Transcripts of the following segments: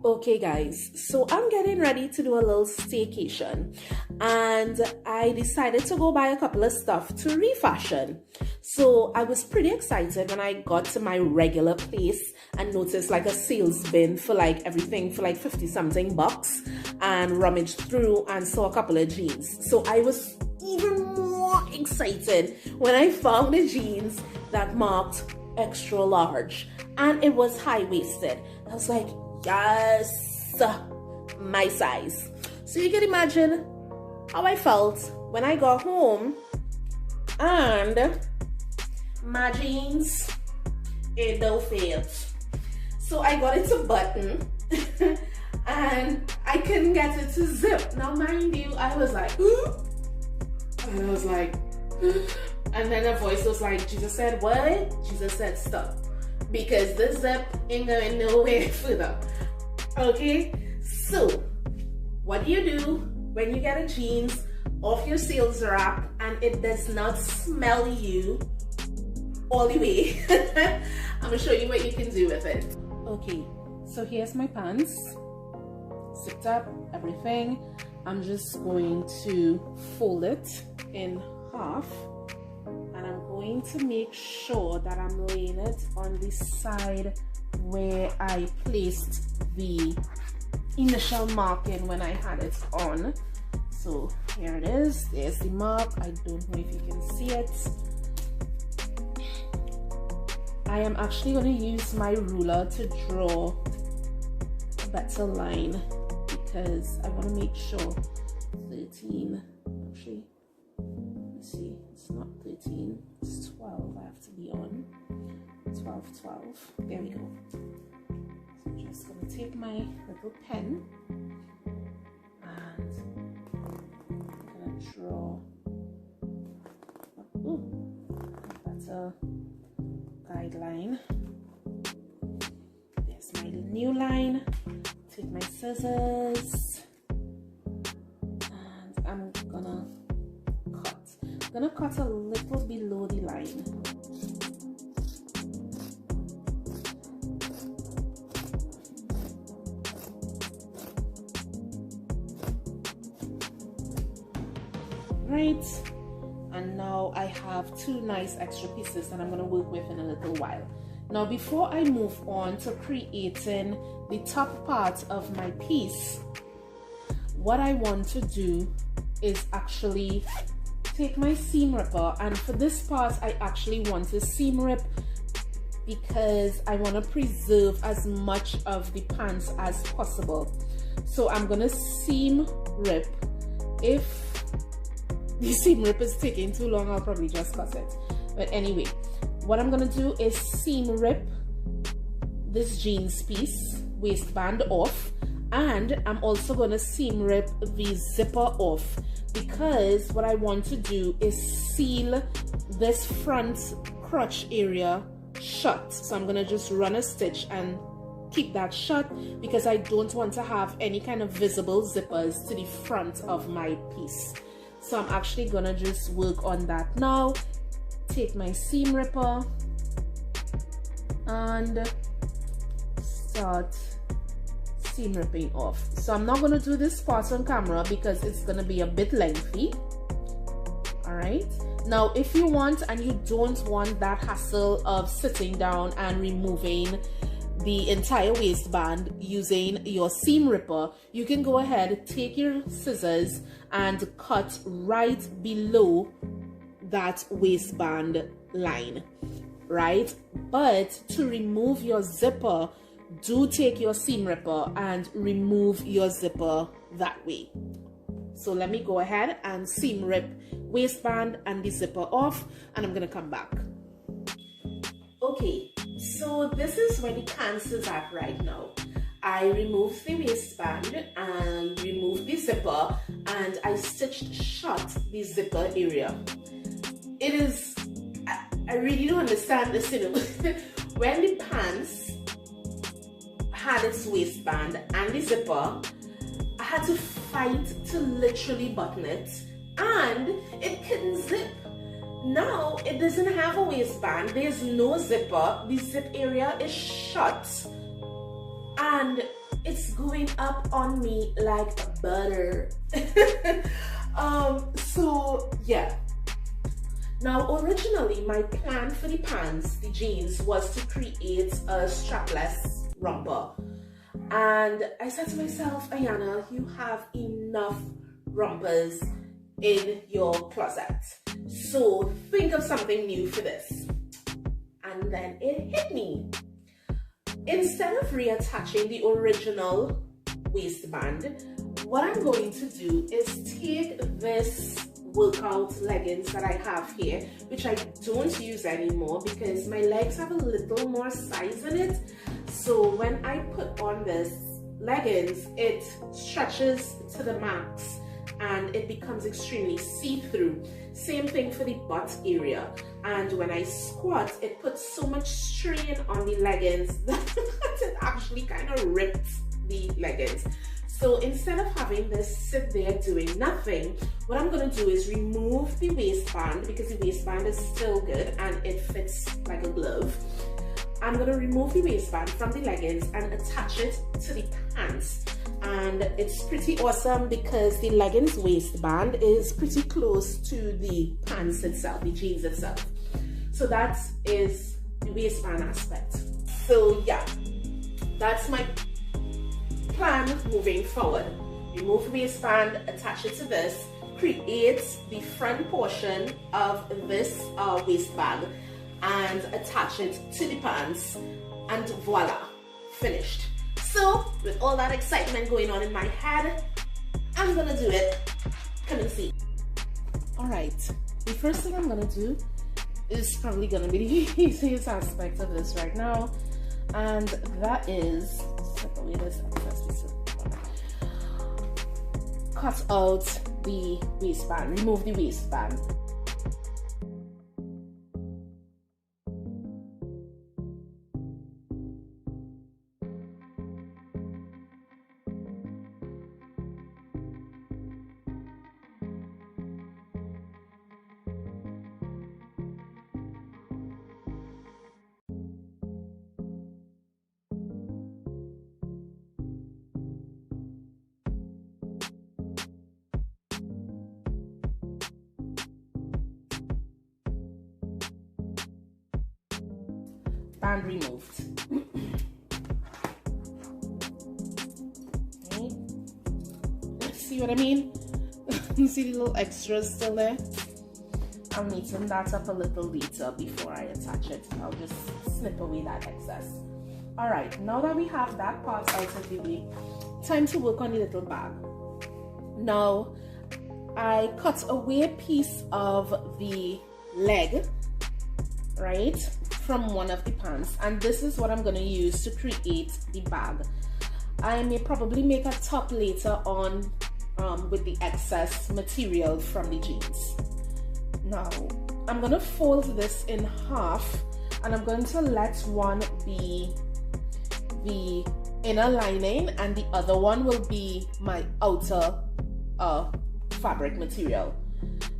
Okay guys, so I'm getting ready to do a little staycation and I decided to go buy a couple of stuff to refashion. So I was pretty excited when I got to my regular place and noticed like a sales bin for like everything for like 50 something bucks, and rummaged through and saw a couple of jeans. So I was even more excited when I found the jeans that marked extra large and it was high-waisted. I was like, yes, my size. So you can imagine how I felt when I got home and my jeans, it don't fit. So I got it to button and I couldn't get it to zip. Now mind you, I was like, and I was like, and then a voice was like, Jesus said what? Jesus said stop, because the zip ain't going nowhere further. Okay, so what do you do when you get a jeans off your sales rack and it does not smell you all the way? I'm gonna show you what you can do with it. Okay, so here's my pants, zipped up, everything. I'm just going to fold it in half, and I'm going to make sure that I'm laying it on the side where I placed the initial marking when I had it on. So here it is, there's the mark. I don't know if you can see it. I am actually going to use my ruler to draw a better line because I want to make sure 13, actually, let's see, it's not 13, it's 12 I have to be on. 12, there we go. So I'm just going to take my little pen and I'm going to draw that's a guideline. There's my new line. Take my scissors and I'm gonna cut a little below the line. Right, and now I have two nice extra pieces that I'm going to work with in a little while. Now before I move on to creating the top part of my piece, what I want to do is actually take my seam ripper, and for this part I actually want to seam rip because I want to preserve as much of the pants as possible. So I'm going to seam rip. If the seam rip is taking too long, I'll probably just cut it. But anyway, what I'm gonna do is seam rip this jeans piece waistband off, and I'm also gonna seam rip the zipper off because what I want to do is seal this front crotch area shut. So I'm gonna just run a stitch and keep that shut because I don't want to have any kind of visible zippers to the front of my piece. So I'm actually gonna just work on that now. Take my seam ripper and start seam ripping off. So I'm not gonna do this part on camera because it's gonna be a bit lengthy. All right. Now, if you want and you don't want that hassle of sitting down and removing the entire waistband using your seam ripper, you can go ahead, take your scissors and cut right below that waistband line, right? But to remove your zipper, do take your seam ripper and remove your zipper that way. So let me go ahead and seam rip waistband and the zipper off, and I'm gonna come back. Okay, so this is where the pants is at right now. I removed the waistband and removed the zipper, and I stitched shut the zipper area. It is, I really don't understand this, you know. When the pants had its waistband and the zipper, I had to fight to literally button it, and it couldn't zip. Now it doesn't have a waistband, there's no zipper, the zip area is shut, and it's going up on me like butter. So yeah. Now originally my plan for the pants, the jeans, was to create a strapless romper. And I said to myself, Ayana, you have enough rompers in your closet. So think of something new for this. And then it hit me. Instead of reattaching the original waistband, what I'm going to do is take this workout leggings that I have here, which I don't use anymore because my legs have a little more size in it. So when I put on this leggings, it stretches to the max and it becomes extremely see-through. Same thing for the butt area. And when I squat, it puts so much strain on the leggings that it actually kind of rips the leggings. So instead of having this sit there doing nothing, what I'm going to do is remove the waistband, because the waistband is still good and it fits like a glove. I'm going to remove the waistband from the leggings and attach it to the pants. And it's pretty awesome because the leggings waistband is pretty close to the pants itself, the jeans itself. So that is the waistband aspect. So yeah, that's my plan moving forward. Remove the waistband, attach it to this, create the front portion of this waist bag and attach it to the pants, and voila, finished. So with all that excitement going on in my head, I'm gonna do it. Come and see. All right, the first thing I'm gonna do is probably gonna be the easiest aspect of this right now, and that is take away this excess. Cut out the waistband, remove the waistband. Band removed. Okay. See what I mean? See the little extras still there? I'm neatening that up a little later before I attach it. I'll just snip away that excess. Alright, now that we have that part out of the way, time to work on the little bag. Now, I cut away a piece of the leg, right, from one of the pants, and this is what I'm going to use to create the bag. I may probably make a top later on with the excess material from the jeans. Now I'm going to fold this in half, and I'm going to let one be the inner lining and the other one will be my outer fabric material.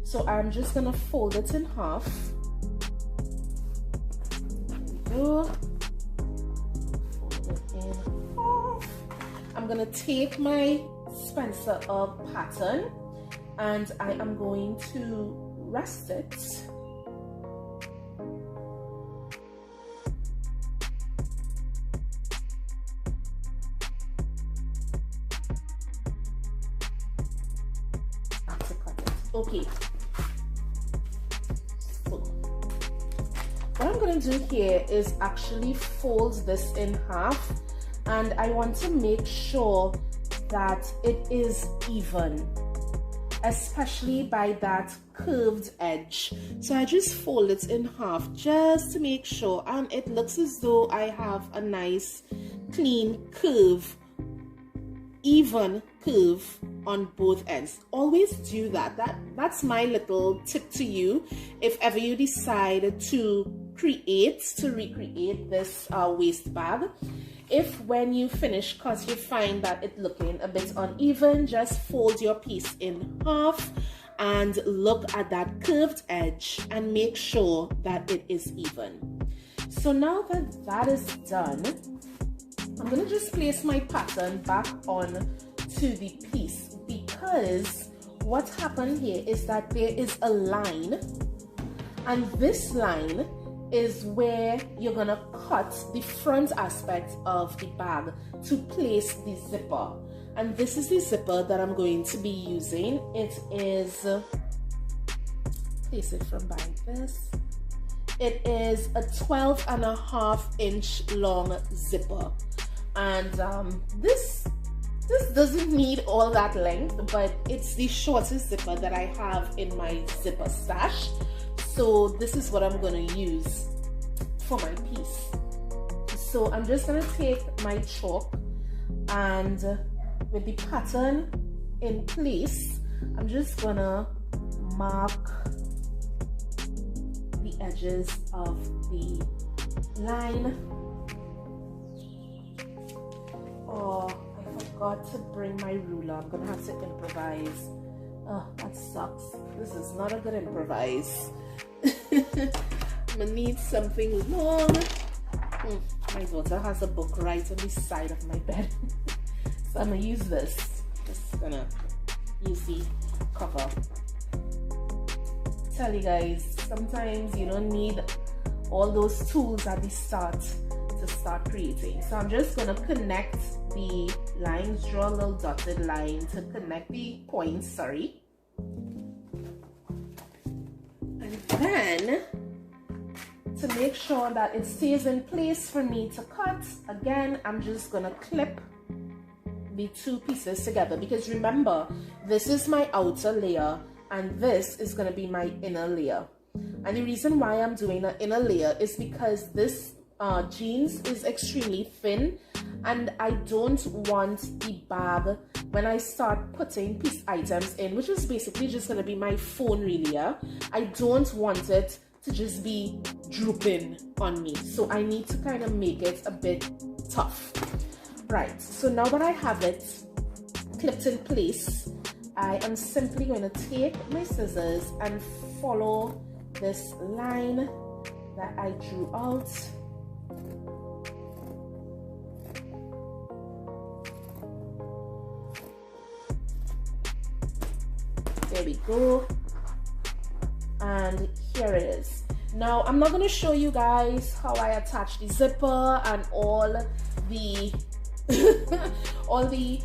So I'm just going to fold it in half. Fold it in half. I'm gonna take my Spencer pattern and I am going to rest it to cut it. Okay. What I'm going to do here is actually fold this in half, and I want to make sure that it is even, especially by that curved edge. So I just fold it in half just to make sure, and it looks as though I have a nice clean curve, even curve on both ends. Always do that. That's my little tip to you if ever you decide to recreate this waist bag. If when you finish cut you find that it's looking a bit uneven, just fold your piece in half and look at that curved edge and make sure that it is even. So now that that is done, I'm gonna just place my pattern back on to the piece, because what happened here is that there is a line, and this line is where you're gonna cut the front aspect of the bag to place the zipper. And this is the zipper that I'm going to be using. It is, place it from behind this. It is a 12.5-inch long zipper. And this doesn't need all that length, but it's the shortest zipper that I have in my zipper stash. So this is what I'm gonna use for my piece. So I'm just gonna take my chalk, and with the pattern in place, I'm just gonna mark the edges of the line. Oh, I forgot to bring my ruler. I'm gonna have to improvise. Oh, that sucks. This is not a good improvise. I'm gonna need something long. My daughter has a book right on the side of my bed. So I'm gonna use this. Just gonna use the cover. Tell you guys, sometimes you don't need all those tools at the start to start creating. So I'm just gonna connect the lines, draw a little dotted line to connect the points, sorry. And then, to make sure that it stays in place for me to cut, again, I'm just gonna clip the two pieces together, because remember, this is my outer layer and this is going to be my inner layer. And the reason why I'm doing an inner layer is because this jeans is extremely thin, and I don't want the bag, when I start putting piece items in, which is basically just going to be my phone really, I don't want it to just be drooping on me. So I need to kind of make it a bit tough. Right, so now that I have it clipped in place, I am simply going to take my scissors and follow this line that I drew out. There we go. And here it is. Now, I'm not going to show you guys how I attach the zipper and all the all the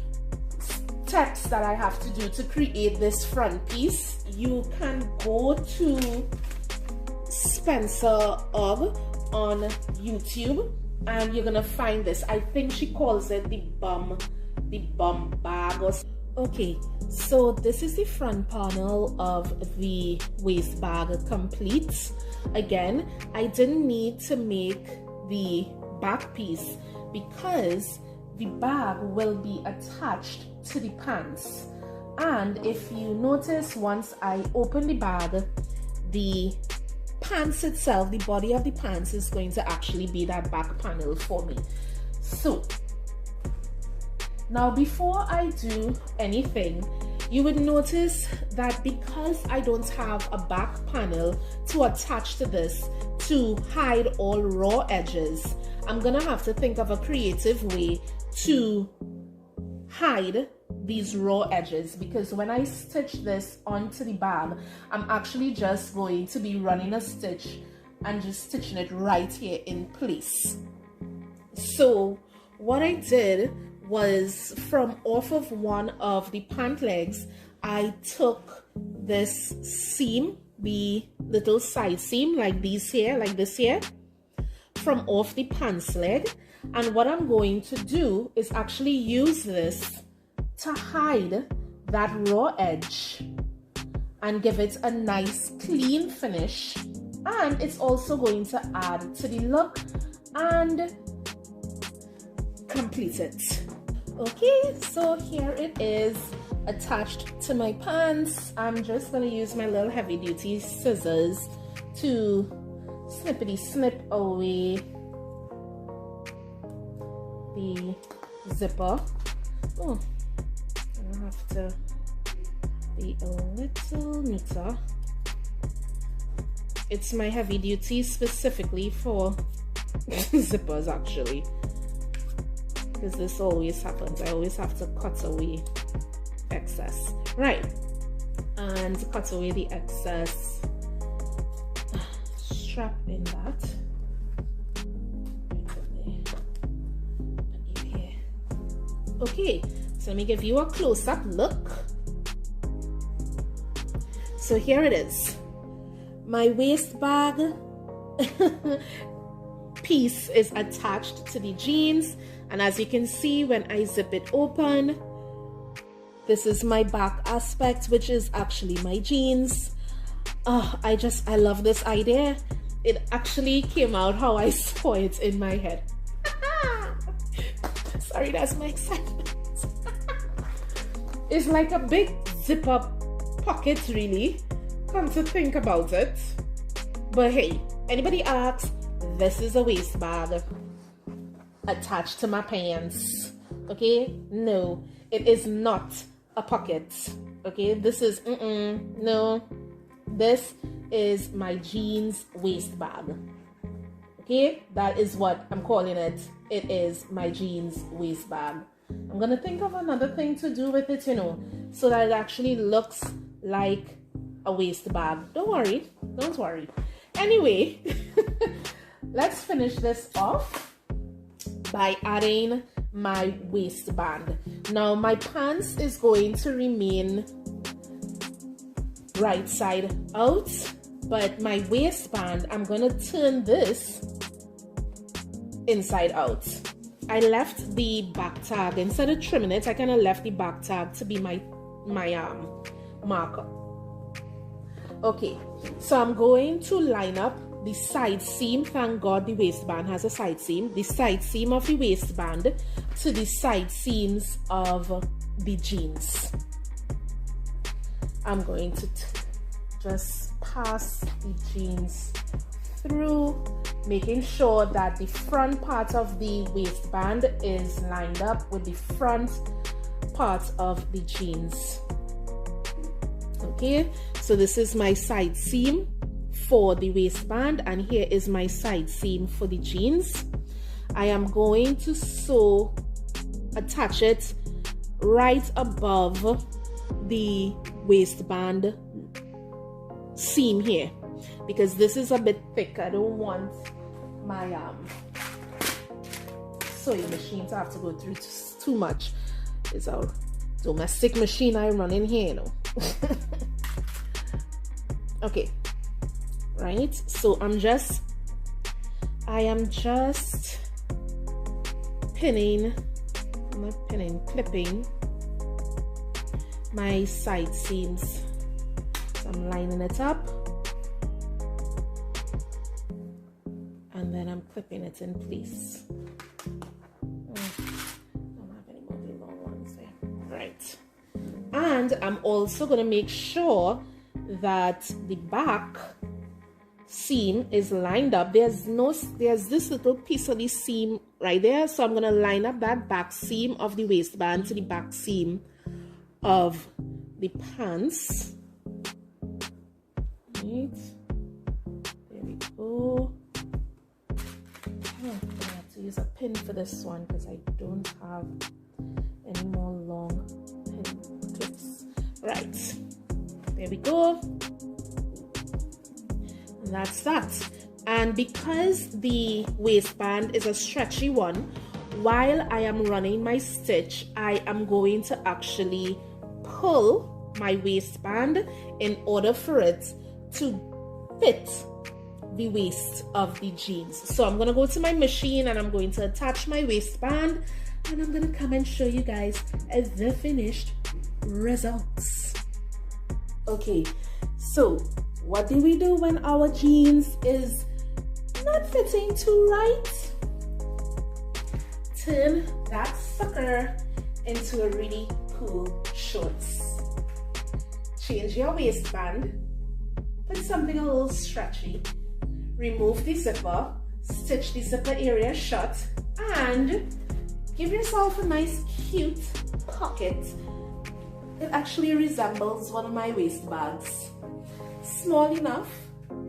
steps that I have to do to create this front piece. You can go to Spencer Ugg on YouTube and you're gonna find this. I think she calls it the bum bag or okay. So this is the front panel of the waist bag complete. Again, I didn't need to make the back piece because the bag will be attached to the pants. And if you notice, once I open the bag, the pants itself, the body of the pants is going to actually be that back panel for me. So now before I do anything, you would notice that because I don't have a back panel to attach to this to hide all raw edges, I'm gonna have to think of a creative way to hide these raw edges, because when I stitch this onto the bag, I'm actually just going to be running a stitch and just stitching it right here in place. So what I did was, from off of one of the pant legs, I took this seam, the little side seam like these here, like this here, from off the pants leg, and what I'm going to do is actually use this to hide that raw edge and give it a nice clean finish, and it's also going to add to the look and complete it. Okay, so here it is attached to my pants. I'm just going to use my little heavy duty scissors to snippety snip away the zipper. Oh, I have to be a little neater. It's my heavy duty specifically for zippers actually. because this always happens. I always have to cut away excess. Right. And cut away the excess. Strap in that. Okay, so let me give you a close-up look. So here it is. My waist bag piece is attached to the jeans, and as you can see when I zip it open, this is my back aspect, which is actually my jeans. I love this idea. It actually came out how I saw it in my head. Sorry, that's my excitement. It's like a big zip-up pocket, really, come to think about it. But hey, anybody asks, this is a waist bag attached to my pants. Okay, no, it is not a pocket. Okay, this is no, this is my jeans waist bag. Okay, that is what I'm calling it. It is my jeans waist bag. I'm gonna think of another thing to do with it, you know, so that it actually looks like a waist bag. Don't worry. Anyway, let's finish this off by adding my waistband. Now my pants is going to remain right side out, but my waistband, I'm gonna turn this inside out. I left the back tag, instead of trimming it, I kind of left the back tag to be my marker. Okay, so I'm going to line up the side seam. Thank God the waistband has a side seam. The side seam of the waistband to the side seams of the jeans. I'm going to just pass the jeans through, making sure that the front part of the waistband is lined up with the front part of the jeans. Okay, so this is my side seam for the waistband, and here is my side seam for the jeans. I am going to attach it right above the waistband seam here, because this is a bit thick. I don't want my sewing machine to have to go through too much. It's our domestic machine I run in here, you know. Okay, right, so I am just clipping my side seams. So I'm lining it up, and then I'm clipping it in place. Don't have any more of the long ones there. Right, and I'm also going to make sure that the back seam is lined up. There's this little piece of the seam right there, so I'm going to line up that back seam of the waistband to the back seam of the pants. Right, there we go. I'm gonna have to use a pin for this one because I don't have any more long pin clips. Right, there we go. And that's that. And because the waistband is a stretchy one, while I am running my stitch, I am going to actually pull my waistband in order for it to fit the waist of the jeans. So I'm going to go to my machine and I'm going to attach my waistband, and I'm going to come and show you guys the finished results. Okay, so what do we do when our jeans is not fitting too right? Turn that sucker into a really cool shorts. Change your waistband, put something a little stretchy, remove the zipper, stitch the zipper area shut, and give yourself a nice cute pocket. It actually resembles one of my waist bags. Small enough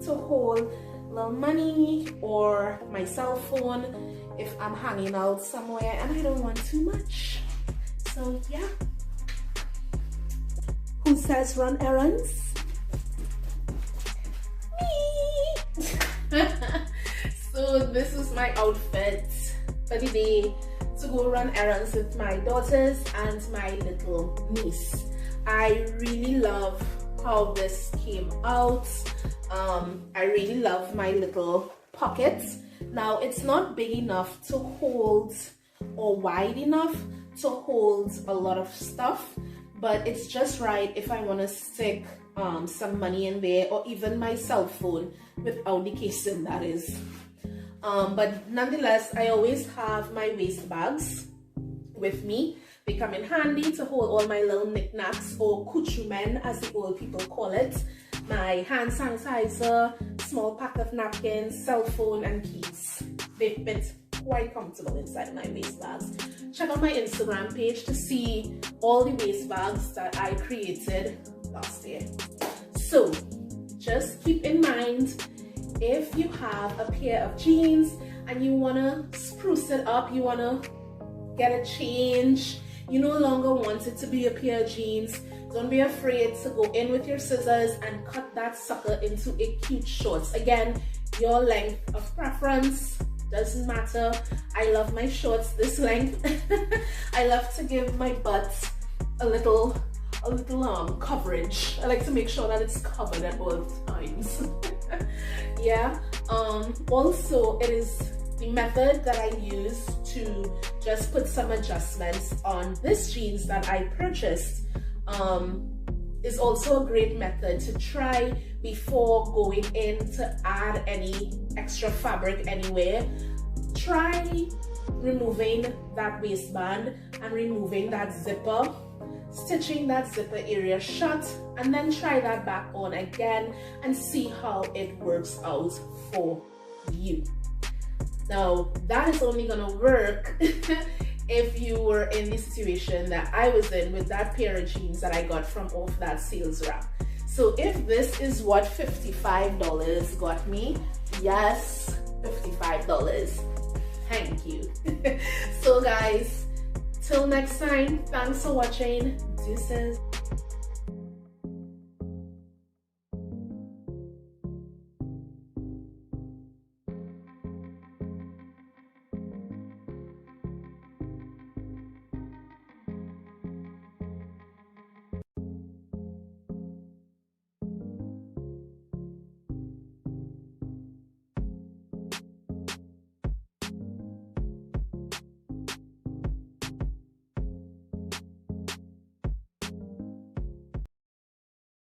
to hold little money or my cell phone if I'm hanging out somewhere and I don't want too much. So yeah. Who says run errands? Me! So this is my outfit for the day to go run errands with my daughters and my little niece. I really love how this came out. I really love my little pockets. Now it's not big enough to hold or wide enough to hold a lot of stuff, but it's just right if I want to stick some money in there, or even my cell phone without the casing, that is. But nonetheless, I always have my waist bags with me. They come in handy to hold all my little knickknacks, or coutumen as the old people call it. My hand sanitizer, small pack of napkins, cell phone and keys. They fit quite comfortable inside my waist bags. Check out my Instagram page to see all the waist bags that I created last year. So just keep in mind, if you have a pair of jeans and you want to spruce it up, you want to get a change, you no longer want it to be a pair of jeans, don't be afraid to go in with your scissors and cut that sucker into a cute shorts. Again, your length of preference doesn't matter. I love my shorts this length. I love to give my butt a little coverage. I like to make sure that it's covered at all times. Yeah. Also, it is the method that I use to just put some adjustments on this jeans that I purchased. Is also a great method to try before going in to add any extra fabric anywhere. Try removing that waistband and removing that zipper, stitching that zipper area shut, and then try that back on again and see how it works out for you. Now that is only gonna work if you were in the situation that I was in with that pair of jeans that I got from off that sales rack. So if this is what $55 got me, yes, $55. Thank you. So guys, till next time, thanks for watching. Deuces.